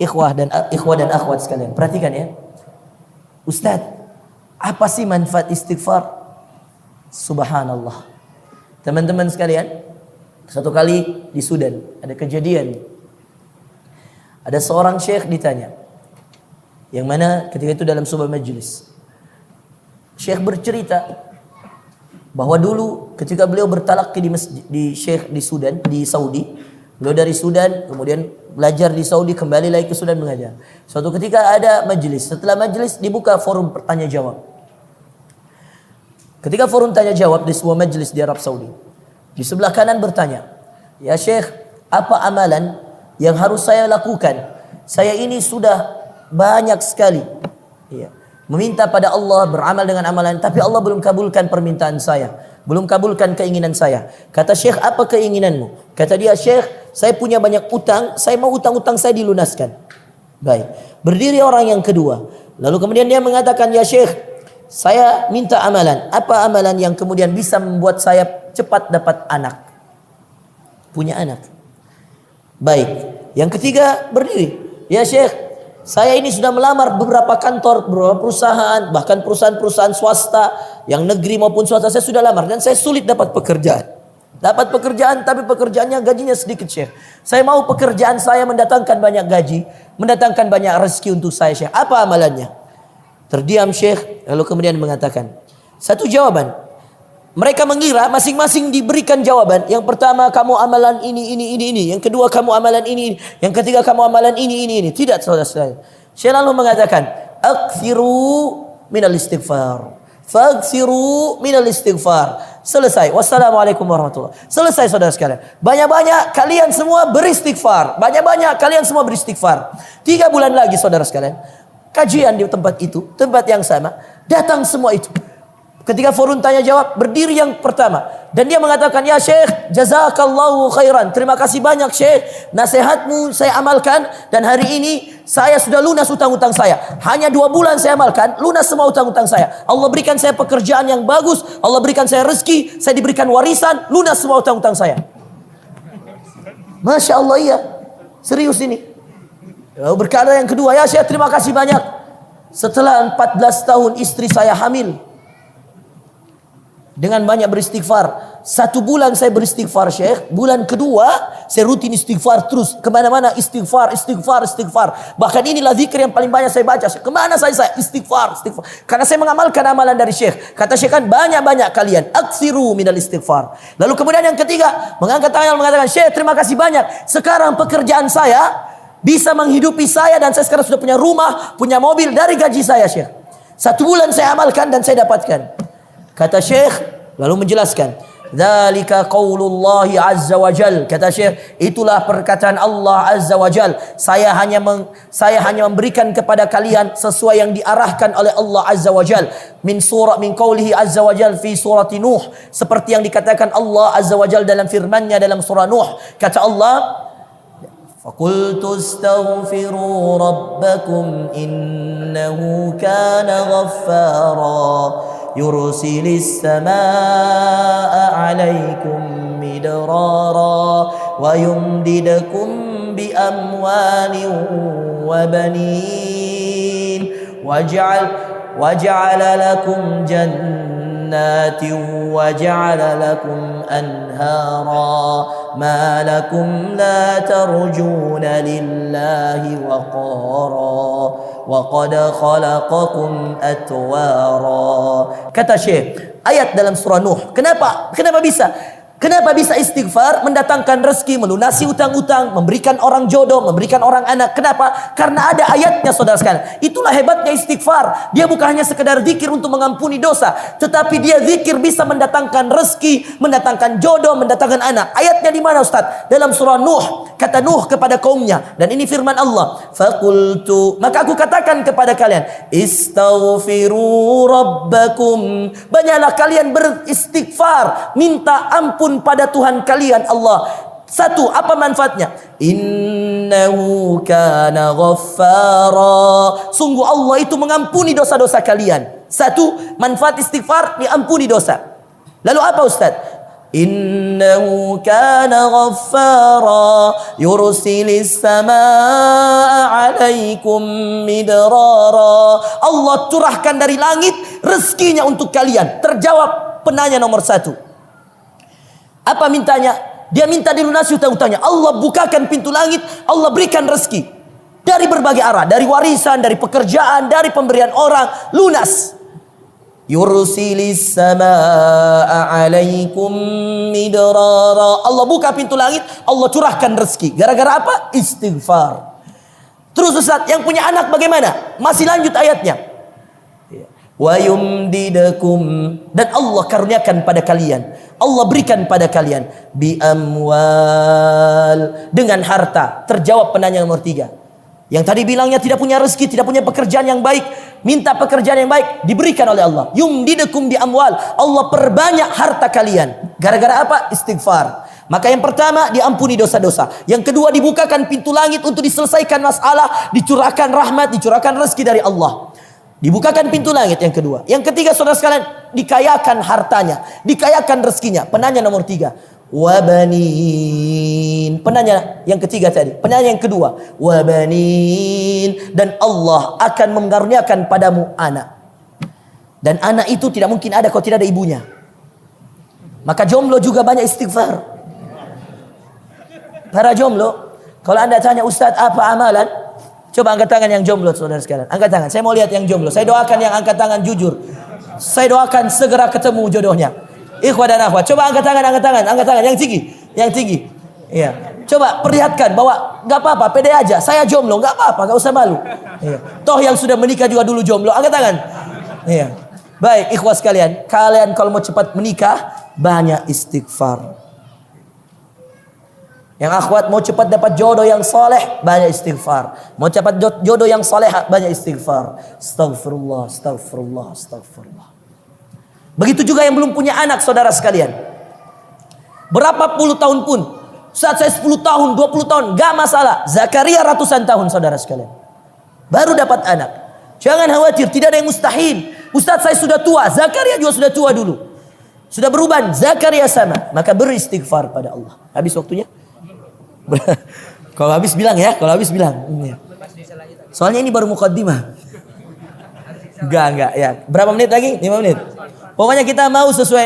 ikhwah dan akhwat sekalian, perhatikan ya. Ustaz, apa sih manfaat istighfar? Subhanallah. Teman-teman sekalian, satu kali di Sudan ada kejadian. Ada seorang syekh ditanya, yang mana ketika itu dalam sebuah majelis. Syekh bercerita bahwa dulu ketika beliau bertalaqi di masjid di Syekh di Sudan, di Saudi, beliau dari Sudan kemudian belajar di Saudi, kembali lagi ke Sudan mengajar. Suatu ketika ada majelis, setelah majelis dibuka forum bertanya jawab. Ketika forum tanya jawab di sebuah majelis di Arab Saudi, di sebelah kanan bertanya, "Ya Syekh, apa amalan yang harus saya lakukan? Saya ini sudah banyak sekali meminta pada Allah, beramal dengan amalan, tapi Allah belum kabulkan permintaan saya, belum kabulkan keinginan saya." Kata Syekh, "Apa keinginanmu?" Kata dia, "Syekh, saya punya banyak utang, saya mau utang-utang saya dilunaskan." Baik, berdiri orang yang kedua. Lalu kemudian dia mengatakan, "Ya Syekh, saya minta amalan. Apa amalan yang kemudian bisa membuat saya cepat dapat anak?" Punya anak. Baik, yang ketiga berdiri, "Ya Syekh, saya ini sudah melamar beberapa kantor, beberapa perusahaan, bahkan perusahaan-perusahaan swasta, yang negeri maupun swasta saya sudah lamar dan saya sulit dapat pekerjaan. Dapat pekerjaan tapi pekerjaannya gajinya sedikit Syekh. Saya mau pekerjaan saya mendatangkan banyak gaji, mendatangkan banyak rezeki untuk saya Syekh. Apa amalannya?" Terdiam Syekh, lalu kemudian mengatakan satu jawaban. Mereka mengira masing-masing diberikan jawaban. Yang pertama, kamu amalan ini. Yang kedua, kamu amalan ini. Yang ketiga, kamu amalan ini. Tidak, saudara-saudara. Syekh lalu mengatakan, "Akthiru minal istighfar. Faghfiru minal istighfar." Selesai. Wassalamualaikum warahmatullahi. Selesai saudara sekalian. Banyak-banyak kalian semua beristighfar. Banyak-banyak kalian semua beristighfar. 3 bulan lagi saudara sekalian, kajian di tempat itu, tempat yang sama, datang semua itu. Ketika forum tanya jawab, berdiri yang pertama dan dia mengatakan, "Ya Syekh, jazakallahu khairan. Terima kasih banyak Syekh. Nasihatmu saya amalkan dan hari ini saya sudah lunas utang-utang saya. Hanya 2 bulan saya amalkan, lunas semua utang-utang saya. Allah berikan saya pekerjaan yang bagus, Allah berikan saya rezeki, saya diberikan warisan, lunas semua utang-utang saya." Masya Allah, iya. Serius ini. Lalu berkata yang kedua, "Ya Syekh, terima kasih banyak. Setelah 14 tahun istri saya hamil. Dengan banyak beristighfar. 1 bulan saya beristighfar Syekh. Bulan kedua saya rutin istighfar terus. Kemana-mana istighfar. Bahkan inilah zikir yang paling banyak saya baca. Kemana saya istighfar. Karena saya mengamalkan amalan dari Syekh. Kata Syekh kan, banyak-banyak kalian. Aksiru minal istighfar." Lalu kemudian yang ketiga mengangkat tangan mengatakan, "Syekh, terima kasih banyak. Sekarang pekerjaan saya bisa menghidupi saya dan saya sekarang sudah punya rumah, punya mobil dari gaji saya Syekh. 1 bulan saya amalkan dan saya dapatkan." Kata Syekh lalu menjelaskan, "Dzalika qaulullahi azza wa jal." Kata Syekh, itulah perkataan Allah azza wa jal. Saya hanya memberikan kepada kalian sesuai yang diarahkan oleh Allah azza wa jal. Min qaulihi azza wa jal fi surati Nuh. Seperti yang dikatakan Allah azza wa jal dalam firman-Nya dalam surah Nuh. Kata Allah, "Faqultu astaghfiru rabbakum innahu kana ghaffara. Yursilis samaa'a 'alaikum midrara wa yumdidukum bi amwalin wa banin waj'ala lakum jannatin waj'ala lakum anhara ma lakum la tarjuna lillahi waqara wa qad khalaqakum atwara." Kata Syekh, ayat dalam surah Nuh. Kenapa bisa? Kenapa bisa istighfar mendatangkan rezeki, melunasi utang-utang, memberikan orang jodoh, memberikan orang anak? Kenapa? Karena ada ayatnya saudara sekalian. Itulah hebatnya istighfar. Dia bukan hanya sekedar zikir untuk mengampuni dosa, tetapi dia zikir bisa mendatangkan rezeki, mendatangkan jodoh, mendatangkan anak. Ayatnya di mana Ustaz? Dalam surah Nuh. Kata Nuh kepada kaumnya, dan ini firman Allah, "Faqultu," maka aku katakan kepada kalian, "Istaghfiru rabbakum." Banyaklah kalian beristighfar, minta ampun pada Tuhan kalian Allah. 1, apa manfaatnya? Innahu kana ghaffara. Sungguh Allah itu mengampuni dosa-dosa kalian. 1, manfaat istighfar, diampuni dosa. Lalu apa Ustaz? Innahu kana ghaffara yursilis samaa 'alaikum midrara. Allah curahkan dari langit rezekinya untuk kalian. Terjawab penanya nomor 1. Apa mintanya? Dia minta dilunasi hutang-hutangnya. Allah bukakan pintu langit, Allah berikan rezeki dari berbagai arah, dari warisan, dari pekerjaan, dari pemberian orang, lunas. Yursilis samaa 'alaikum midrara. Allah buka pintu langit, Allah curahkan rezeki. Gara-gara apa? Istighfar. Terus Ustaz, yang punya anak bagaimana? Masih lanjut ayatnya. Wa yumdidakum, dan Allah karuniakan pada kalian, Allah berikan pada kalian bi amwal, dengan harta. Terjawab penanya nomor 3. Yang tadi bilangnya tidak punya rezeki, tidak punya pekerjaan yang baik, minta pekerjaan yang baik, diberikan oleh Allah. Yumdidakum bi amwal, Allah perbanyak harta kalian. Gara-gara apa? Istighfar. Maka yang pertama, diampuni dosa-dosa. Yang kedua, dibukakan pintu langit untuk diselesaikan masalah, dicurahkan rahmat, dicurahkan rezeki dari Allah. Dibukakan pintu langit yang kedua. Yang ketiga, saudara sekalian, dikayakan hartanya, dikayakan rezekinya. Penanya nomor 3. Wabanin. Penanya yang ketiga tadi. Penanya yang kedua. Wabanin. Dan Allah akan mengaruniakan padamu anak. Dan anak itu tidak mungkin ada kalau tidak ada ibunya. Maka jomblo juga banyak istighfar. Para jomblo, kalau anda tanya, Ustadz apa amalan? Coba angkat tangan yang jomblo, saudara sekalian. Angkat tangan. Saya mau lihat yang jomblo. Saya doakan yang angkat tangan jujur. Saya doakan segera ketemu jodohnya. Ikhwah dan akhwat, coba angkat tangan yang tinggi, Iya. Coba perlihatkan bahwa nggak apa-apa, pede aja. Saya jomblo, nggak apa-apa, nggak usah malu. Iya. Toh yang sudah menikah juga dulu jomblo, angkat tangan. Iya. Baik, ikhwah sekalian, kalian kalau mau cepat menikah, banyak istighfar. Yang akhwat mau cepat dapat jodoh yang soleh, banyak istighfar. Mau cepat jodoh yang soleh, banyak istighfar. Astagfirullah, astagfirullah, astagfirullah. Begitu juga yang belum punya anak, saudara sekalian. Berapa puluh tahun pun, saat saya 10 tahun, 20 tahun, gak masalah. Zakaria ratusan tahun, saudara sekalian, baru dapat anak. Jangan khawatir, tidak ada yang mustahil. Ustaz, saya sudah tua. Zakaria juga sudah tua dulu, sudah beruban. Zakaria sama. Maka beristighfar pada Allah. Habis waktunya? Kalau habis bilang ya, kalau habis bilang. Soalnya ini baru mukaddimah. Enggak ya. Berapa menit lagi? 5 menit. Pokoknya kita mau sesuai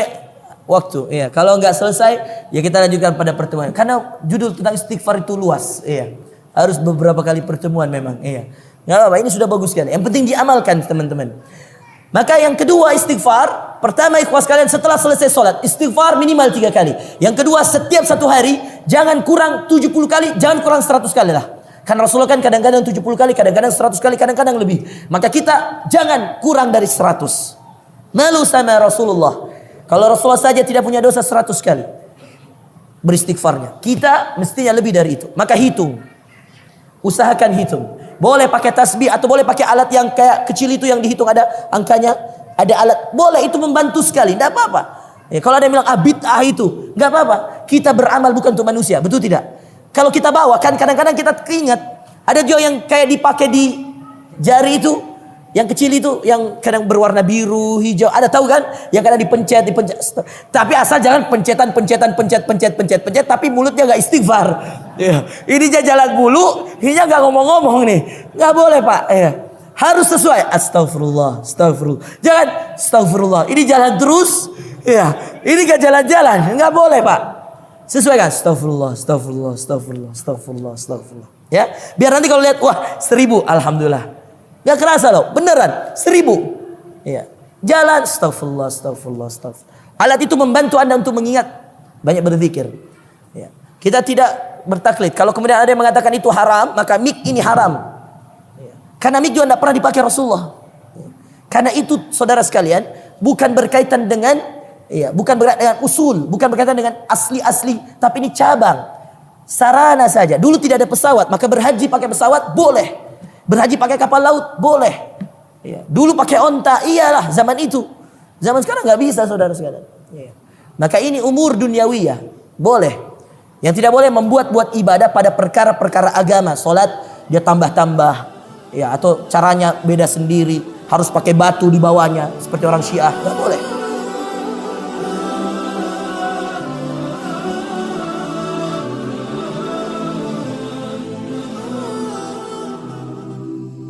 waktu. Iya. Kalau enggak selesai, ya kita lanjutkan pada pertemuan. Karena judul tentang istighfar itu luas. Iya. Harus beberapa kali pertemuan memang. Iya. Enggak apa-apa, ini sudah bagus sekali. Yang penting diamalkan, teman-teman. Maka yang kedua istighfar. Pertama, ikhwas kalian, setelah selesai sholat, istighfar minimal 3 kali. Yang kedua, setiap satu hari jangan kurang 70 kali, jangan kurang 100 kali lah. Karena Rasulullah kan kadang-kadang 70 kali, kadang-kadang 100 kali, kadang-kadang lebih. Maka kita jangan kurang dari 100. Malu sama Rasulullah. Kalau Rasulullah saja tidak punya dosa 100 kali beristighfarnya, kita mestinya lebih dari itu. Maka hitung. Usahakan hitung. Boleh pakai tasbih atau boleh pakai alat yang kayak kecil itu yang dihitung ada angkanya, ada alat. Boleh, itu membantu sekali, tidak apa-apa. Ya, kalau ada yang bilang bid'ah itu, nggak apa-apa. Kita beramal bukan untuk manusia, betul tidak? Kalau kita bawa, kan kadang-kadang kita keingat ada juga yang kayak dipakai di jari itu, yang kecil itu, yang kadang berwarna biru, hijau. Ada tahu kan? Yang kadang dipencet. Tapi asal jangan pencet, tapi mulutnya nggak istighfar. Ya. Ini jalan mulu, ini nggak ngomong-ngomong nih, nggak boleh Pak. Ya. Harus sesuai. Astagfirullah, astagfirullah. Jangan astagfirullah. Ini jalan terus. Ya. Ini nggak jalan-jalan, nggak boleh Pak. Sesuaikan. Astagfirullah, astagfirullah, astagfirullah, astagfirullah, astagfirullah. Ya. Biar nanti kalau lihat, wah 1000, alhamdulillah. Gak kerasa loh, beneran 1000. Ya. Jalan astagfirullah, astagfirullah, astagfirullah. Alat itu membantu Anda untuk mengingat, banyak berzikir. Ya. Kita tidak bertaklid. Kalau kemudian ada yang mengatakan itu haram, maka mik ini haram. Ya. Karena mik juga tidak pernah dipakai Rasulullah. Ya. Karena itu saudara sekalian, bukan berkaitan dengan, ya, bukan berkaitan dengan usul, bukan berkaitan dengan asli-asli, tapi ini cabang, sarana saja. Dulu tidak ada pesawat, maka berhaji pakai pesawat boleh. Berhaji pakai kapal laut boleh. Ya. Dulu pakai onta, iyalah zaman itu. Zaman sekarang nggak bisa, saudara sekalian. Ya. Maka ini umur duniawiyah, boleh. Yang tidak boleh membuat ibadah pada perkara-perkara agama. Solat dia tambah-tambah, ya, atau caranya beda sendiri. Harus pakai batu di bawahnya seperti orang Syiah, nggak boleh.